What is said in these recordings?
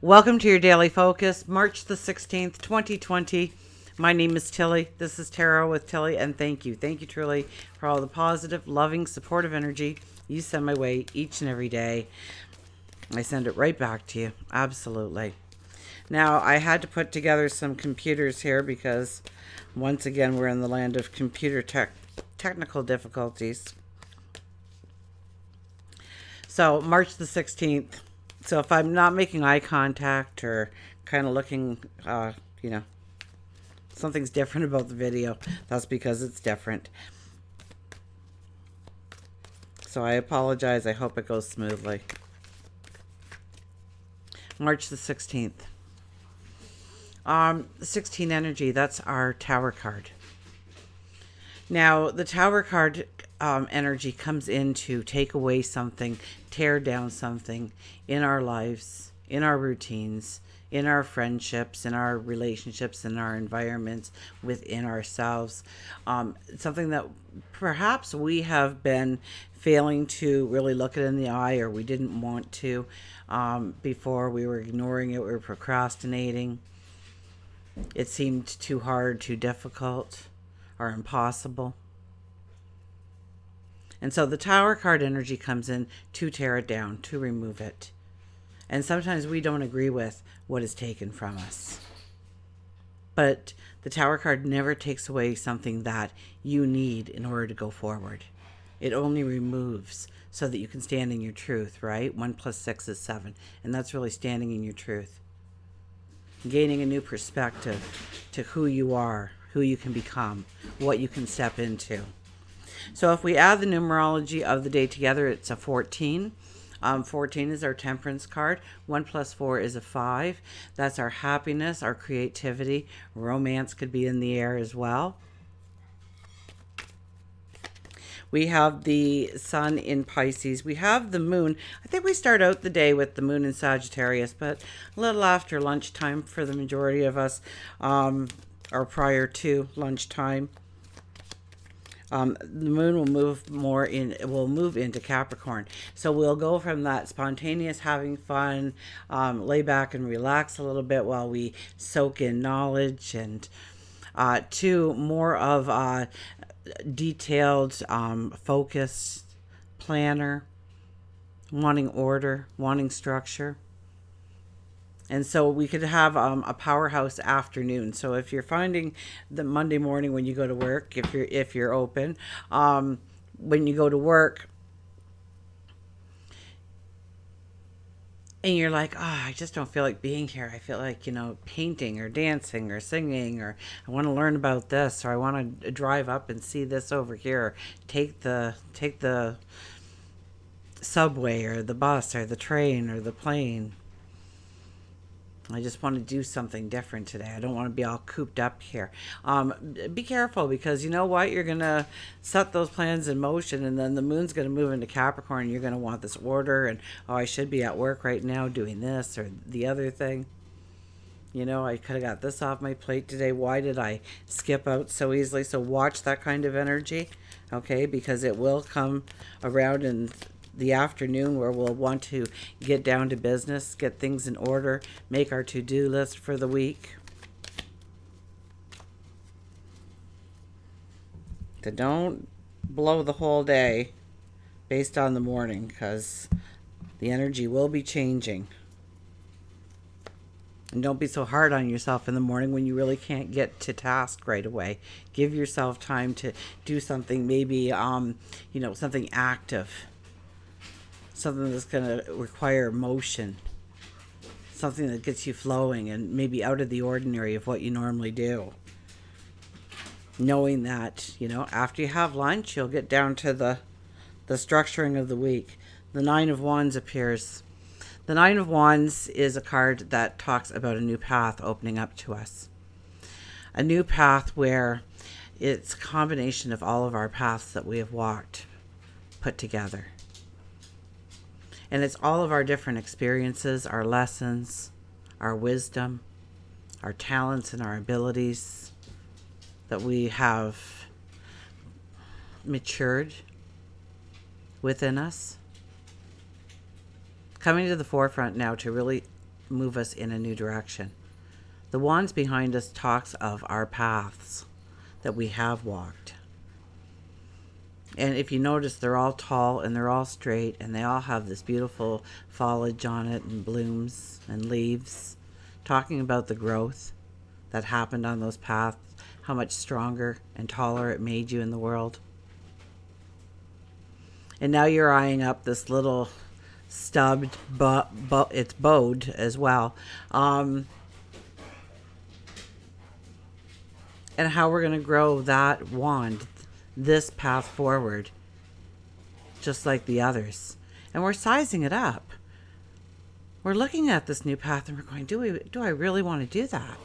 Welcome to your daily focus, March the 16th, 2020. My name is Tilly. This is Tarot with Tilly, and thank you. Thank you truly for all the positive, loving, supportive energy you send my way each and every day. I send it right back to you. Absolutely. Now, I had to put together some computers here because, once again, we're in the land of technical difficulties. So, March the 16th. So, if I'm not making eye contact or kind of looking, you know, something's different about the video, that's because it's different. So, I apologize. I hope it goes smoothly. March the 16th. 16 energy, that's our Tower card. Now, the Tower card energy comes in to take away something, tear down something in our lives, in our routines, in our friendships, in our relationships, in our environments, within ourselves. Something that perhaps we have been failing to really look it in the eye, or we didn't want to before. We were ignoring it, we were procrastinating. It seemed too hard, too difficult, or impossible. And so the Tower card energy comes in to tear it down, to remove it. And sometimes we don't agree with what is taken from us. But the Tower card never takes away something that you need in order to go forward. It only removes so that you can stand in your truth, right? 1 + 6 is 7. And that's really standing in your truth. Gaining a new perspective to who you are, who you can become, what you can step into. So if we add the numerology of the day together, it's a 14. 14 is our temperance card. 1 + 4 is a 5. That's our happiness, our creativity. Romance could be in the air as well. We have the sun in Pisces. We have the moon. I think we start out the day with the moon in Sagittarius, but a little after lunchtime for the majority of us, or prior to lunchtime. The moon will move more in. It will move into Capricorn, so we'll go from that spontaneous having fun, lay back and relax a little bit while we soak in knowledge, and to more of detailed, focused planner, wanting order, wanting structure. And so we could have a powerhouse afternoon. So if you're finding the Monday morning when you go to work, if you're open, when you go to work, and you're like, I just don't feel like being here. I feel like, painting or dancing or singing, or I want to learn about this, or I want to drive up and see this over here. Take the subway or the bus or the train or the plane. I just want to do something different today. I don't want to be all cooped up here. Be careful, because you know what? You're going to set those plans in motion, and then the moon's going to move into Capricorn. You're going to want this order, and, I should be at work right now doing this or the other thing. I could have got this off my plate today. Why did I skip out so easily? So watch that kind of energy, okay? Because it will come around in the afternoon, where we'll want to get down to business, get things in order, make our to-do list for the week. So don't blow the whole day based on the morning, because the energy will be changing. And don't be so hard on yourself in the morning when you really can't get to task right away. Give yourself time to do something, maybe something active. Something that's going to require motion, something that gets you flowing and maybe out of the ordinary of what you normally do. Knowing that, after you have lunch, you'll get down to the structuring of the week. The 9 of Wands appears. The 9 of Wands is a card that talks about a new path opening up to us. A new path where it's a combination of all of our paths that we have walked put together. And it's all of our different experiences, our lessons, our wisdom, our talents, and our abilities that we have matured within us, coming to the forefront now to really move us in a new direction. The wands behind us talks of our paths that we have walked. And if you notice, they're all tall and they're all straight and they all have this beautiful foliage on it and blooms and leaves, talking about the growth that happened on those paths, how much stronger and taller it made you in the world. And now you're eyeing up this little stubbed, it's bowed as well. And how we're going to grow that wand, this path forward, just like the others. And we're sizing it up. We're looking at this new path and we're going, do I really want to do that?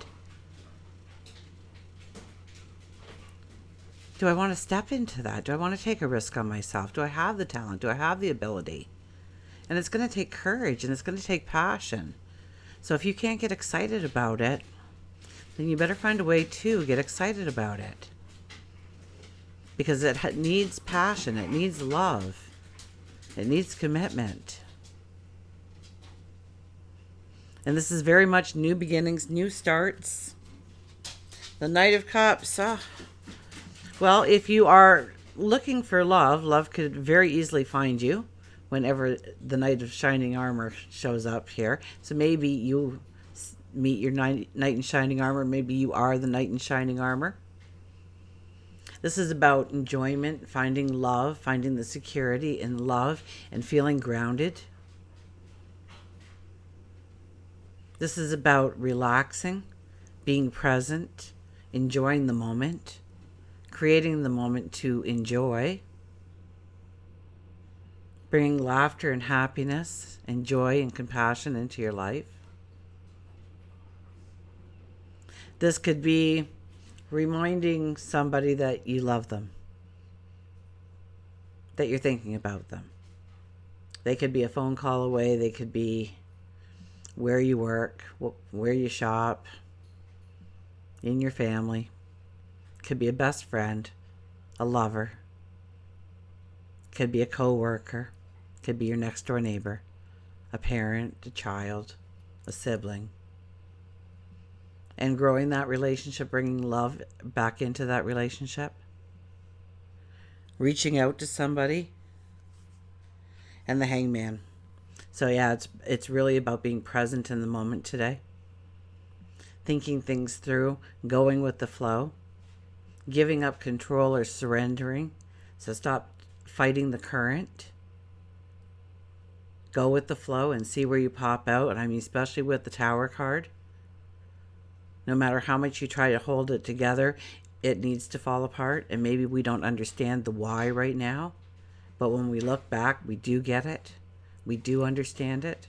Do I want to step into that? Do I want to take a risk on myself? Do I have the talent? Do I have the ability? And it's going to take courage and it's going to take passion. So if you can't get excited about it, then you better find a way to get excited about it. Because it needs passion. It needs love. It needs commitment. And this is very much new beginnings, new starts. The Knight of Cups. Well, if you are looking for love, love could very easily find you whenever the Knight of Shining Armor shows up here. So maybe you meet your knight in shining armor. Maybe you are the knight in shining armor. This is about enjoyment, finding love, finding the security in love, and feeling grounded. This is about relaxing, being present, enjoying the moment, creating the moment to enjoy, bringing laughter and happiness and joy and compassion into your life. This could be reminding somebody that you love them, that you're thinking about them. They could be a phone call away. They could be where you work, where you shop, in your family. Could be a best friend, a lover. Could be a co-worker. Could be your next door neighbor, a parent, a child, a sibling. And growing that relationship, bringing love back into that relationship. Reaching out to somebody. And the Hangman. So yeah, it's really about being present in the moment today. Thinking things through, going with the flow. Giving up control or surrendering. So stop fighting the current. Go with the flow and see where you pop out. I mean, especially with the Tower card. No matter how much you try to hold it together, it needs to fall apart. And maybe we don't understand the why right now. But when we look back, we do get it. We do understand it.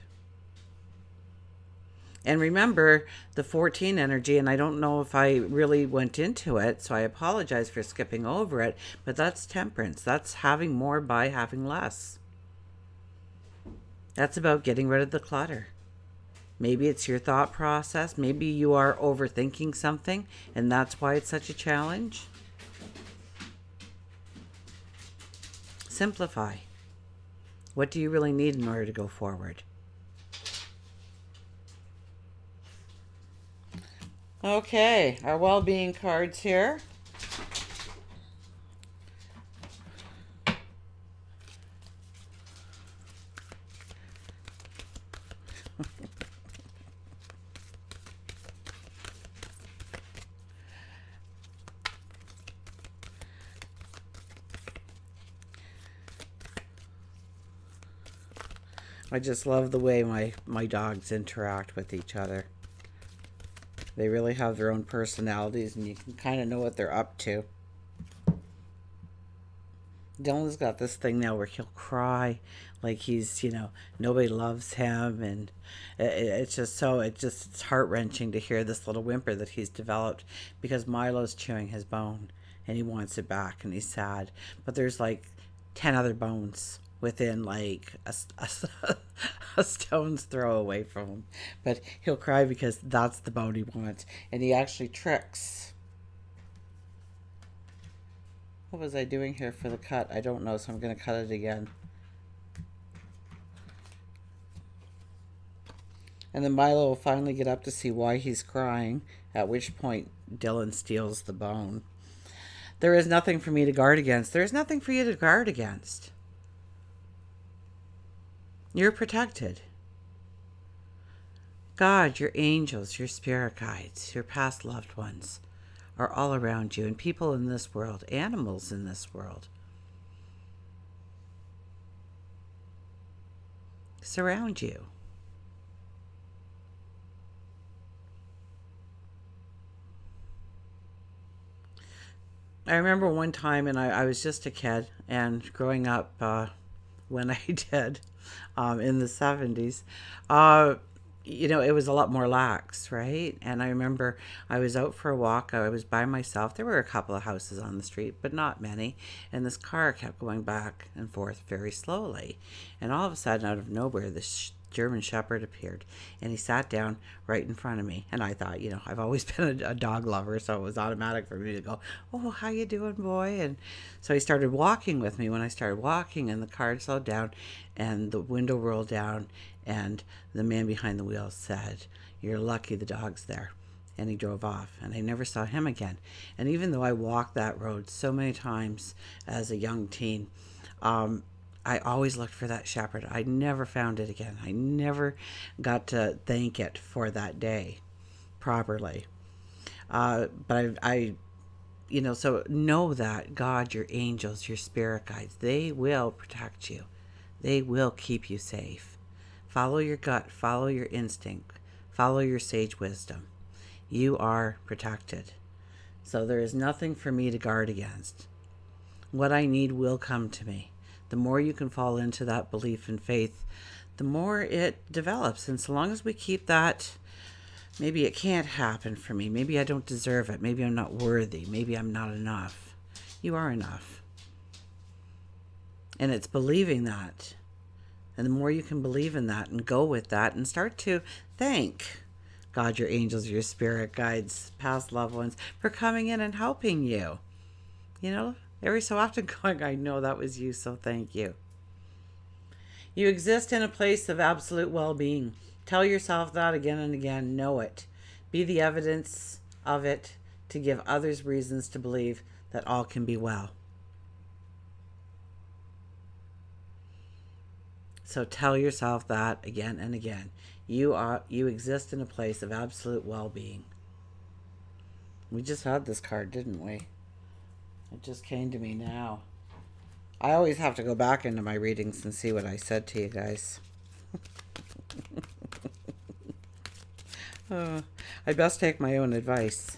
And remember the 14 energy, and I don't know if I really went into it, so I apologize for skipping over it, but that's temperance. That's having more by having less. That's about getting rid of the clutter. Maybe it's your thought process. Maybe you are overthinking something, and that's why it's such a challenge. Simplify. What do you really need in order to go forward? Okay, our well-being cards here. I just love the way my dogs interact with each other. They really have their own personalities, and you can kind of know what they're up to. Dylan's got this thing now where he'll cry like he's, nobody loves him. And it's it's heart-wrenching to hear this little whimper that he's developed because Milo's chewing his bone and he wants it back and he's sad. But there's like 10 other bones within like a stone's throw away from him. But he'll cry because that's the bone he wants. And he actually tricks. What was I doing here for the cut? I don't know, so I'm going to cut it again. And then Milo will finally get up to see why he's crying, at which point Dylan steals the bone. There is nothing for me to guard against. There is nothing for you to guard against. You're protected. God, your angels, your spirit guides, your past loved ones are all around you, and people in this world, animals in this world, surround you. I remember one time, and I was just a kid, and growing up when I did in the 70s, uh, it was a lot more lax, right? And I remember I was out for a walk. I was by myself. There were a couple of houses on the street, but not many. And this car kept going back and forth very slowly. And all of a sudden, out of nowhere, this German Shepherd appeared, and he sat down right in front of me. And I thought, I've always been a dog lover, so it was automatic for me to go, "Oh, how you doing, boy?" And so he started walking with me. When I started walking, and the car slowed down, and the window rolled down, and the man behind the wheel said, "You're lucky the dog's there." And he drove off, and I never saw him again. And even though I walked that road so many times as a young teen, I always looked for that shepherd. I never found it again. I never got to thank it for that day properly. But so know that God, your angels, your spirit guides, they will protect you. They will keep you safe. Follow your gut, follow your instinct, follow your sage wisdom. You are protected. So there is nothing for me to guard against. What I need will come to me. The more you can fall into that belief and faith, the more it develops. And so long as we keep that, maybe it can't happen for me. Maybe I don't deserve it. Maybe I'm not worthy. Maybe I'm not enough. You are enough. And it's believing that. And the more you can believe in that and go with that and start to thank God, your angels, your spirit guides, past loved ones for coming in and helping you. Every so often going, "I know that was you, so thank you." You exist in a place of absolute well-being. Tell yourself that again and again. Know it. Be the evidence of it to give others reasons to believe that all can be well. So tell yourself that again and again. You exist in a place of absolute well-being. We just had this card, didn't we? It just came to me now. I always have to go back into my readings and see what I said to you guys. I best take my own advice.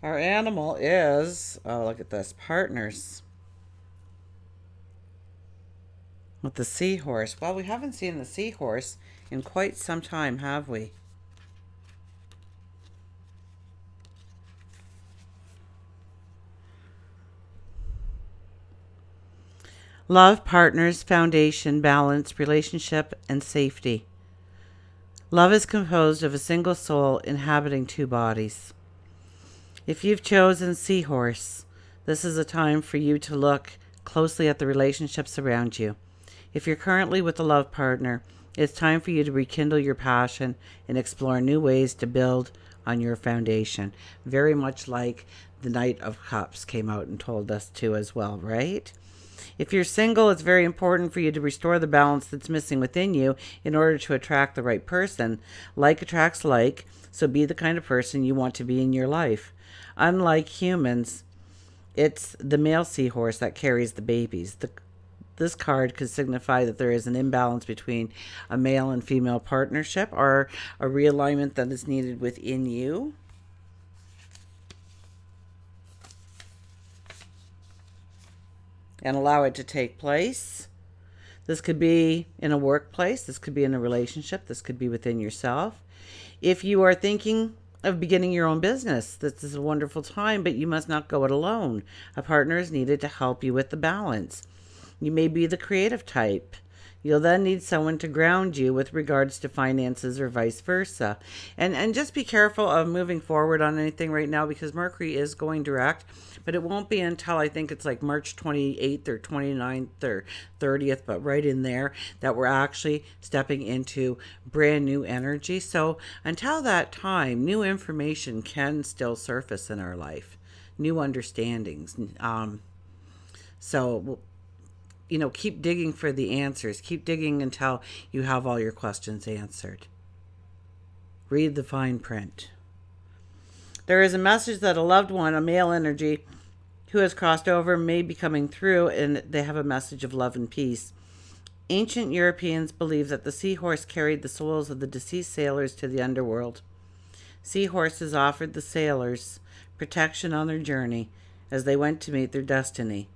Our animal is, look at this, partners. With the Seahorse. Well, we haven't seen the Seahorse in quite some time, have we? Love, partners, foundation, balance, relationship, and safety. Love is composed of a single soul inhabiting two bodies. If you've chosen Seahorse, this is a time for you to look closely at the relationships around you. If you're currently with a love partner, it's time for you to rekindle your passion and explore new ways to build on your foundation. Very much like the Knight of Cups came out and told us to as well, right? If you're single, it's very important for you to restore the balance that's missing within you in order to attract the right person. Like attracts like, so be the kind of person you want to be in your life. Unlike humans, it's the male seahorse that carries the babies. This card could signify that there is an imbalance between a male and female partnership or a realignment that is needed within you. And allow it to take place. This could be in a workplace. This could be in a relationship. This could be within yourself. If you are thinking of beginning your own business, this is a wonderful time, but you must not go it alone. A partner is needed to help you with the balance. You may be the creative type. You'll then need someone to ground you with regards to finances or vice versa. And just be careful of moving forward on anything right now because Mercury is going direct, but it won't be until I think it's like March 28th or 29th or 30th, but right in there, that we're actually stepping into brand new energy. So until that time, new information can still surface in our life, new understandings. So, keep digging for the answers. Keep digging until you have all your questions answered. Read the fine print. There is a message that a loved one, a male energy, who has crossed over may be coming through, and they have a message of love and peace. Ancient Europeans believed that the seahorse carried the souls of the deceased sailors to the underworld. Seahorses offered the sailors protection on their journey as they went to meet their destiny.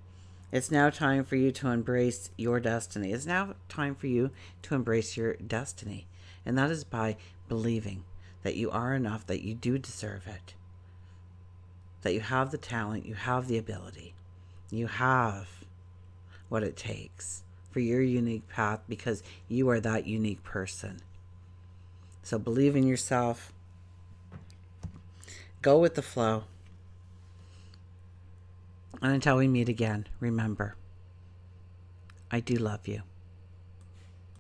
It's now time for you to embrace your destiny. It's now time for you to embrace your destiny. And that is by believing that you are enough, that you do deserve it, that you have the talent, you have the ability, you have what it takes for your unique path because you are that unique person. So believe in yourself. Go with the flow. And until we meet again, remember, I do love you.